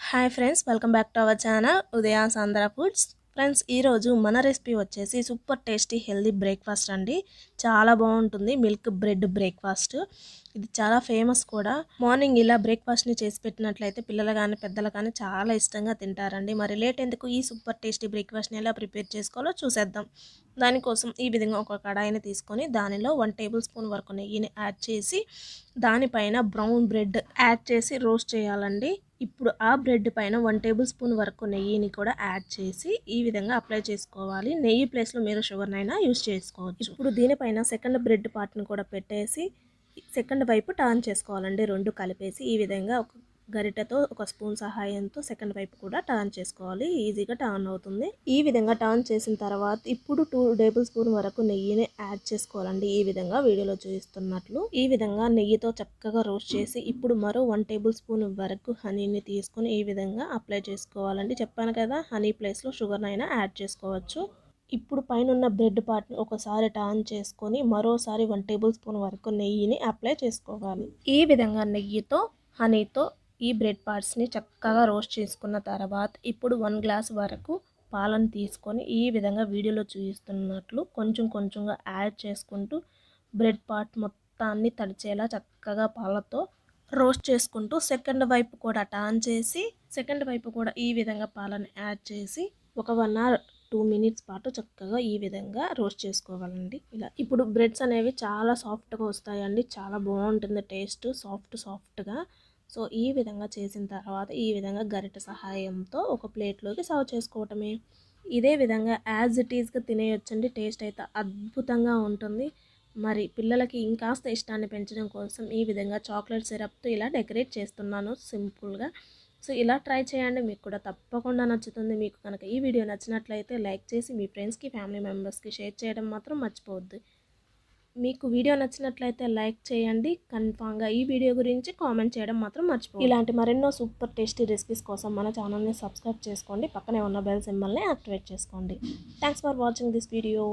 Hi friends, welcome back to our channel Udaya's Andhra foods. Friends, ఈరోజు మన recipe వచ్చేసి super tasty healthy breakfast అండి. చాలా బాగుంటుంది. మిల్క్ బ్రెడ్ బ్రేక్ఫాస్ట్ ఇది చాలా ఫేమస్ కూడా. మార్నింగ్ ఇలా బ్రేక్ఫాస్ట్ని చేసి పెట్టినట్లయితే పిల్లలు కానీ పెద్దలు కానీ చాలా ఇష్టంగా తింటారండి. మరి లేట్ ఎందుకు, ఈ సూపర్ టేస్టీ బ్రేక్ఫాస్ట్ని ఎలా ప్రిపేర్ చేసుకోవాలో చూసేద్దాం. దానికోసం ఈ విధంగా ఒక కడాయిని తీసుకొని దానిలో 1 టేబుల్ స్పూన్ వరకు నెయ్యిని యాడ్ చేసి దానిపైన బ్రౌన్ బ్రెడ్ యాడ్ చేసి రోస్ట్ చేయాలండి. ఇప్పుడు ఆ బ్రెడ్ పైన 1 టేబుల్ స్పూన్ వరకు నెయ్యిని కూడా యాడ్ చేసి ఈ విధంగా అప్లై చేసుకోవాలి. నెయ్యి ప్లేస్లో మీరు షుగర్నైనా యూస్ చేసుకోవచ్చు. ఇప్పుడు దీనిపైన సెకండ్ బ్రెడ్ పార్ట్ని కూడా పెట్టేసి సెకండ్ వైపు టర్న్ చేసుకోవాలండి. రెండు కలిపేసి ఈ విధంగా ఒక గరిటెతో ఒక స్పూన్ సహాయంతో సెకండ్ వైపు కూడా టర్న్ చేసుకోవాలి. ఈజీగా టర్న్ అవుతుంది. ఈ విధంగా టర్న్ చేసిన తర్వాత ఇప్పుడు 2 టేబుల్ స్పూన్ వరకు నెయ్యిని యాడ్ చేసుకోవాలండి. ఈ విధంగా వీడియోలో చూపిస్తున్నట్లు ఈ విధంగా నెయ్యితో చక్కగా రోస్ట్ చేసి ఇప్పుడు మరో 1 టేబుల్ స్పూన్ వరకు హనీని తీసుకొని ఈ విధంగా అప్లై చేసుకోవాలండి. చెప్పాను కదా, హనీ ప్లేస్లో షుగర్నైనా యాడ్ చేసుకోవచ్చు. ఇప్పుడు పైన ఉన్న బ్రెడ్ పార్ట్ని ఒకసారి టర్న్ చేసుకొని మరోసారి 1 టేబుల్ స్పూన్ వరకు నెయ్యిని అప్లై చేసుకోవాలి. ఈ విధంగా నెయ్యితో హనీతో ఈ బ్రెడ్ పార్ట్స్ని చక్కగా రోస్ట్ చేసుకున్న తర్వాత ఇప్పుడు 1 గ్లాస్ వరకు పాలను తీసుకొని ఈ విధంగా వీడియోలో చూపిస్తున్నట్లు కొంచెం కొంచెంగా యాడ్ చేసుకుంటూ బ్రెడ్ పార్ట్ మొత్తాన్ని తడిచేలా చక్కగా పాలతో రోస్ట్ చేసుకుంటూ సెకండ్ వైపు కూడా టర్న్ చేసి సెకండ్ వైపు కూడా ఈ విధంగా పాలను యాడ్ చేసి ఒక 1 అవర్ 2 మినిట్స్ పాటు చక్కగా ఈ విధంగా రోస్ట్ చేసుకోవాలండి. ఇలా ఇప్పుడు బ్రెడ్స్ అనేవి చాలా సాఫ్ట్గా వస్తాయండి. చాలా బాగుంటుంది టేస్ట్, సాఫ్ట్గా. సో ఈ విధంగా చేసిన తర్వాత ఈ విధంగా గరిటె సహాయంతో ఒక ప్లేట్లోకి సర్వ్ చేసుకోవటమే. ఇదే విధంగా యాజ్ ఇట్ ఈస్గా తినేయొచ్చండి. టేస్ట్ అయితే అద్భుతంగా ఉంటుంది. మరి పిల్లలకి ఇంకాస్త ఇష్టాన్ని పెంచడం కోసం ఈ విధంగా చాక్లెట్ సిరప్తో ఇలా డెకరేట్ చేస్తున్నాను సింపుల్గా. సో ఇలా ట్రై చేయండి, మీకు కూడా తప్పకుండా నచ్చుతుంది. మీకు కనుక ఈ వీడియో నచ్చినట్లయితే లైక్ చేసి మీ ఫ్రెండ్స్కి ఫ్యామిలీ మెంబర్స్కి షేర్ చేయడం మాత్రం మర్చిపోవద్దు. మీకు వీడియో నచ్చినట్లయితే లైక్ చేయండి. కన్ఫామ్గా ఈ వీడియో గురించి కామెంట్ చేయడం మాత్రం మర్చిపోవద్దు. ఇలాంటి మరెన్నో సూపర్ టేస్టీ రెసిపీస్ కోసం మన ఛానల్ని సబ్స్క్రైబ్ చేసుకోండి. పక్కనే ఉన్న బెల్ సింబల్ని యాక్టివేట్ చేసుకోండి. Thanks for watching this video.